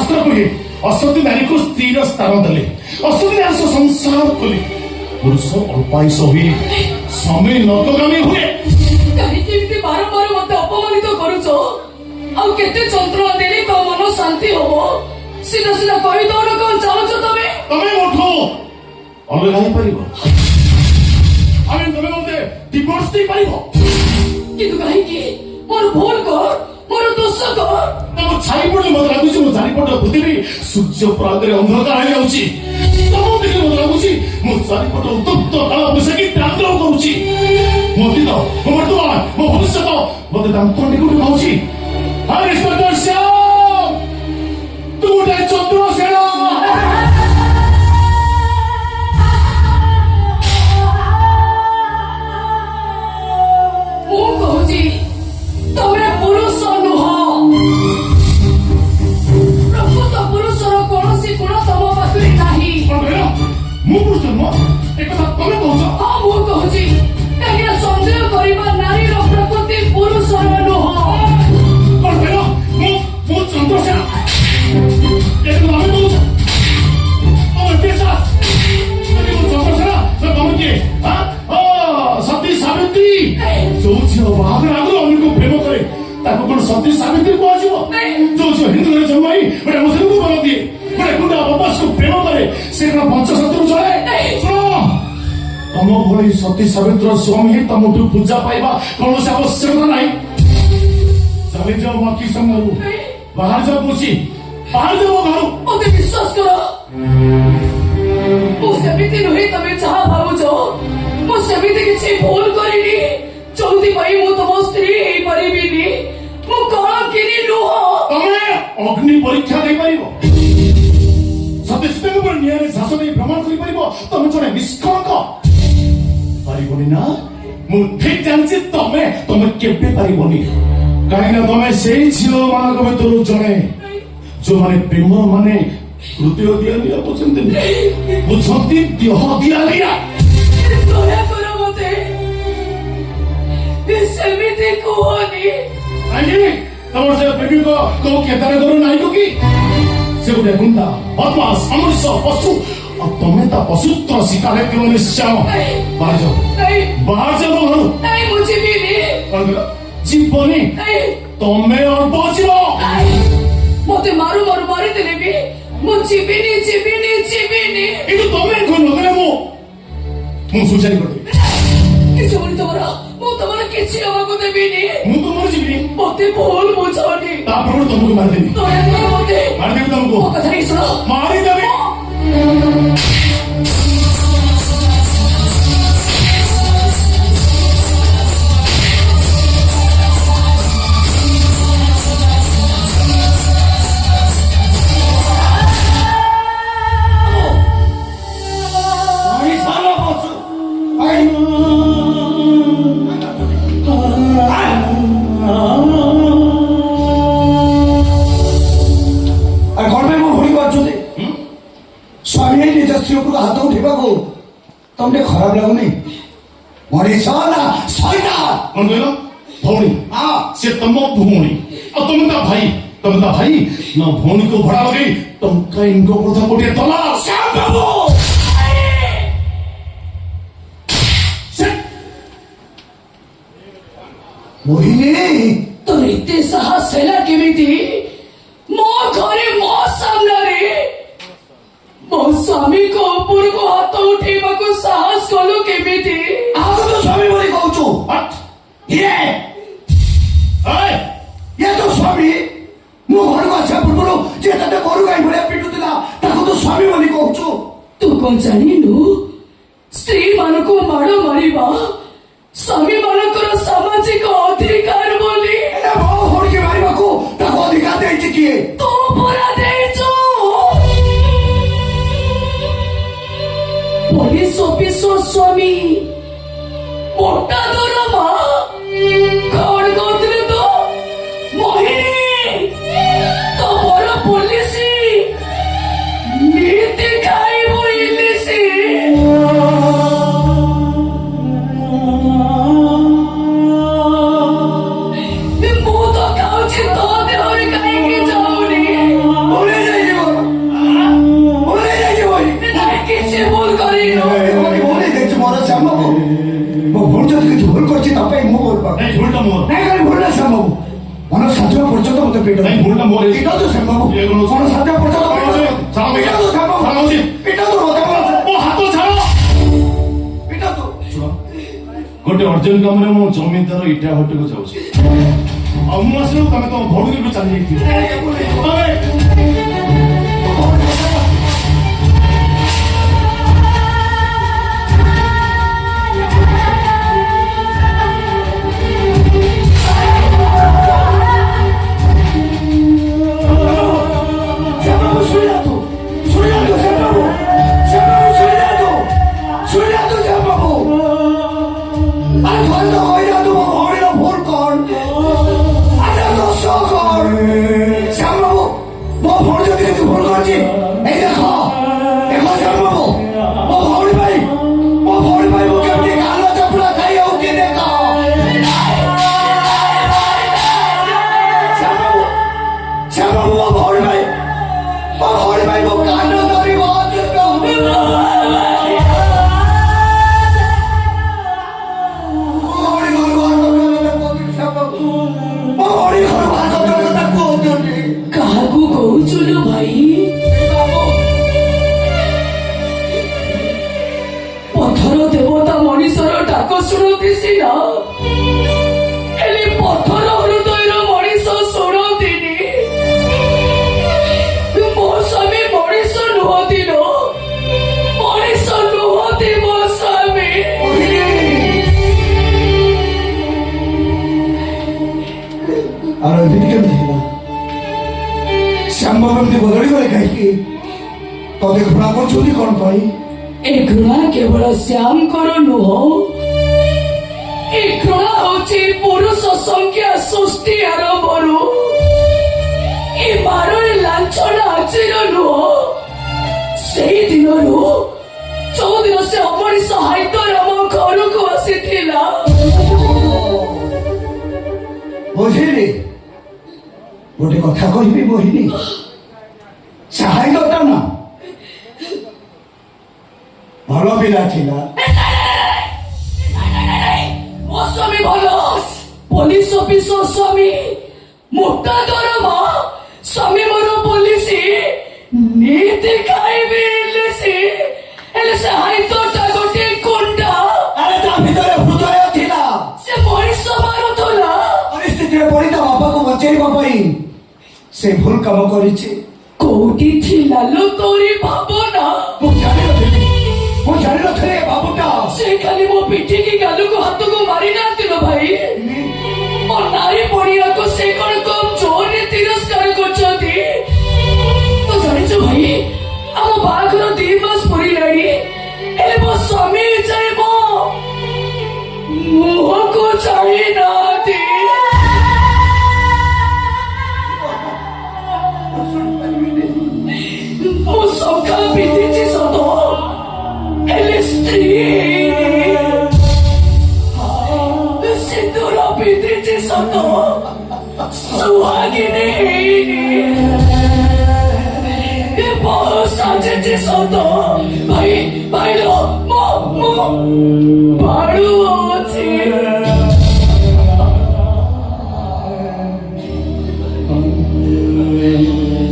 शास्त्र कहे असती नारी को स्त्री स्थान देले असती नारी संसार कले पुरुष अल्पायुष हुए स्वामी नरकगामी हुए कहीं बारंबार मत अपमानित करुच आउ केते चंद्र देले तो मन शांति होबो सीधा सीधा कहि दौड़ कौन चालुच तमे मोठो अलग ही परिबो आमे तमे मते डिवोर्स दे परिबो किंतु कहीं की मोर भूल कर मोर दोष कर तम छाई पड़े मत लागुची मो चारि पट पृथ्वी सूर्य प्रागरे अंधकार हो जाउची तम देखि मत लागुची मो चारि पट उत्तप्त काल बसकी तांडव करूची मोती तो मो वर्तमान मो भविष्य मते दांतन निकुट कहूची हरे श्याम तू उठे चंद्रसेना तमे पुरुष नुह प्रकृत पुरुषर कौन गुण तम पाखे नाही मु पुरुष नुह एक तमे कहूछ हाँ मु कहूची कहीं संदेह करवा नारी प्रकृति पुरुषर नुह कौन कहलो मु चंद्रसेना एक तमे कहूछ तमे पेशा मु चंद्रसेना तो तमे के हां सती सावित्री जो झियो बाहादुर आगु हमको प्रेम करे ताको कोन सती सावित्री को आजिबो जो जो हिंदू रे जन्माई बड़े मुस्लिम को बना दिए बड़े गुंडा बदमाश को प्रेम करे से कोन पंचशत्रु चले सुनो तम भली सती सावित्री स्वामी ही तमठु पूजा पाइबा कोन से आवश्यकता नहीं चले जाओ बाकी संग बाहर जाओ पूछी बाहर जाओ घर मते विश्वास करो मु सेमिति नुहे तमे जहा भाबुछो मु सेमिति किछि भूल करिनी चौथी भाई मु तम स्त्री हेई परिबिनी मु कण किनी नुह तमे अग्नि परीक्षा दे पाइबो सत्यस्तेन पर नियारे शासन ए प्रमाण करि पाइबो तमे जने निष्कलंक पारिबोनी ना मु ठीक जानछि तमे केबे पारिबोनी काहे ना तमे सेई झियो मानक भितरु जने जो माने प्रेम माने हृदय दिया दिया बुझंते बुझंती देह दिया लिया दया करो मते सेमिति कोनी आइए तमर से प्रेमी को केतारे करू नाही को की से गुडे गुंडा बदमाश अमृत पशु और तमे ता पशुत्र शिकार है क्यों निश्चय बाहर जाओ घर नहीं मुझे भी नहीं जीवनी तमे और बचिबो मते मारू मारू मारी देले भी मु जीविनी इतो तमे कोन नगरे मु सुसाइड करते किसी बोली तमरा मु तमरा किछि हमको देबिनी मु तो मर जीविनी मते भूल बुझानी तापर तुमको मार देबी दया करो मते मार देबी तुमको ओ कथा नहीं सुनो मारी देबी हाथ उठा को तुमने खराब लगुनि मनीष ना शैतान कौन कहलो भौणी हाँ से तम भौणी और तुम ता भाई ना भौणी को भड़ा लगे तुम का इनको प्रथम कोटे तला श्याम बाबू मोहिनी तो एते साहस हैला केमिति मो घरे मो सामने मो स्वामी को ऊपर को हाथ उठेबा को साहस कलो केमिति आगो तो स्वामी बोली कहू छु ये तो स्वामी मो घर को अच्छा पुरपुरो जे तते गोरु गाई भले पिटुतिला ताको तो स्वामी बोली कहू छु तू कौन जानिनु स्त्री मान को माड़ मारिबा स्वामी मानकर सामाजिक अधिकार बोली एना भाव होड़ के मारिबा को ताको अधिकार देछि किए तो पूरा देछु पुलिस ऑफिसर स्वामी मोटा दरमा कौन गोत्र तो मोहिनी तो बड़ पुलिस नीति खाई बोइलिसी ମତେ ପିଟ ନାଇଁ ଭୁଲଟା ମୋର ହେଇଛି। ପିଟ ତୁ ଶ୍ୟାମ ବାବୁ ଇଏ କଣ ହଉଛି? କଣ ସାଧ୍ୟ ପର୍ଯ୍ୟନ୍ତ ଛାଡ଼ ପିଟ ତୁ ଶ୍ୟାମ ବାବୁ ଛାଡ଼ ହଉଛି। ପିଟ ତୁ ମତେ ମୋ ହାତ ଛାଡ଼। ପିଟ ତୁ ଶୁଣ, ଗୋଟେ ଅର୍ଜେଣ୍ଟ କାମରେ ମୁଁ ଜମିଦାର ଇଟା ହଟକୁ ଯାଉଛି ଆଉ ମୁଁ ଆସିଲେ ତମେ ତମ ଘରକୁ ବି ଚାଲି ଯାଇଥିବ। ଶ୍ୟାମ ବାବୁ ଶୁଣିଯାନ୍ତୁ ଶ୍ୟାମ ବାବୁ ଶୁଣିଯାନ୍ତୁ ଶ୍ୟାମ ବାବୁ ଆରେ ଥରେ ତ କହିଯାନ୍ତୁ ମୋ ଭଉଣୀର ଭୁଲ କଣ ଆରେ ଦୋଷ କଣ ଶ୍ୟାମ ବାବୁ ମୋ ଭଉଣୀ ଯଦି କିଛି ଭୁଲ କରିଛି ଏଇ ଦେଖ ଶ୍ୟାମ ବାବୁ ମୋ ଭଉଣୀ ପାଇଁ ମୁଁ କେମିତି ଗାଲ ଚପୁଡା ଖାଇ ହଉଛି ଦେଖ ଶ୍ୟାମ ବାବୁ ମୋ ଭଉଣୀ ପାଇଁ ମୁଁ କାନ ଧରିବ କାହାକୁ କହୁଛୁ ଲୋ ଭାଇ? ପଥର ଦେବତା ମଣିଷର ଡାକ ଶୁଣନ୍ତି ସିନା, ହେଲେ ପଥର ହୃଦୟର ମଣିଷ ଶୁଣନ୍ତିନି। ମୋ ସ୍ୱାମୀ ମଣିଷ ନୁହନ୍ତି ଲୋ, ମଣିଷ ନୁହନ୍ତି ମୋ ସ୍ୱାମୀ। ଆଉ ଏମିତି କେମିତି ହେଲା ଶ୍ୟାମ ବାବୁ ଏମିତି ବଦଳି ଗଲେ କାହିଁକି ତତେ ଘୃଣା କରୁଛନ୍ତି କଣ ପାଇଁ ଏ ଘୃଣା କେବଳ ଶ୍ୟାମଙ୍କର ନୁହଁ, ଏ ଘୃଣା ହଉଛି ପୁରୁଷ ସଂଖ୍ୟା ସୃଷ୍ଟି ଆରମ୍ଭରୁ। ଏ ମାରରେ ଲାଞ୍ଛନା ଆଜିର ନୁହଁ, ସେଇ ଦିନରୁ ଯୋଉଦିନ ସେ ଅମଣିଷ ହାଇଦର ଆମ ଘରକୁ ଆସିଥିଲା। ବୁଝିଲି ଗୋଟେ କଥା କହିବି ମୋହିନୀ ସାହାଯ୍ୟଟା ନା ଭଲ ପିଲା ଥିଲା ମୋ ସ୍ୱାମୀ ଭଲ ପୋଲିସ ଅଫିସର, ସ୍ୱାମୀ ମୋଟା ଦରମା, ସ୍ୱାମୀ ମୋର ପୋଲିସ, ନୀତି ଖାଇବି ଇଲିସି, ହେଲେ ସେ ହାଇଦରଟା ଗୋଟିଏ ଗୁଣ୍ଡା। ଆରେ ତା ଭିତରେ ହୃଦୟ ଥିଲା ସେ ମଣିଷ ମାରୁଥିଲା। ପରିସ୍ଥିତିରେ ପଡି ତା ବାପାକୁ ବଞ୍ଚେଇବା ପାଇଁ ସେ ଭୁଲ କାମ କରିଛି କୋଉଠି ଥିଲା ଲୋ ତୋରି ଭାବନା? ମୁଁ ଜାଣିନଥିଲି ଏ ବାବୁଟା ସେ ଖାଲି ମୋ ପିଠିକି ଗାଲକୁ ହାତକୁ ମାରି ନାହାନ୍ତି ଲୋ ଭାଇ, ମୋ ନାରୀ ପଡ଼ିଆକୁ ସେ କଣ କମ୍ ଜୋରରେ ତିରସ୍କାର କରୁଛନ୍ତି। ତ ଜାଣିଛୁ ଭାଇ, ଆମ ବାହାଘର 2 ମାସ ପୁରିଲାଣି, ହେଲେ ମୋ ସ୍ୱାମୀ ଯାଇ ମୋ ମୁହଁକୁ ଚାହିଁ ନାହାନ୍ତି। ମୁଁ ସଖା ପିନ୍ଧିଛି ସତ, ହେଲେ ସ୍ତ୍ରୀ ସିନ୍ଦୁର ପିନ୍ଧିଛି ସତ, ସୁହାଗିନୀ ହେଇନି। ବହୁ ସାଜିଛି ସତ, ଭାଇ ଭାଇର ମୋ ବାଳୁ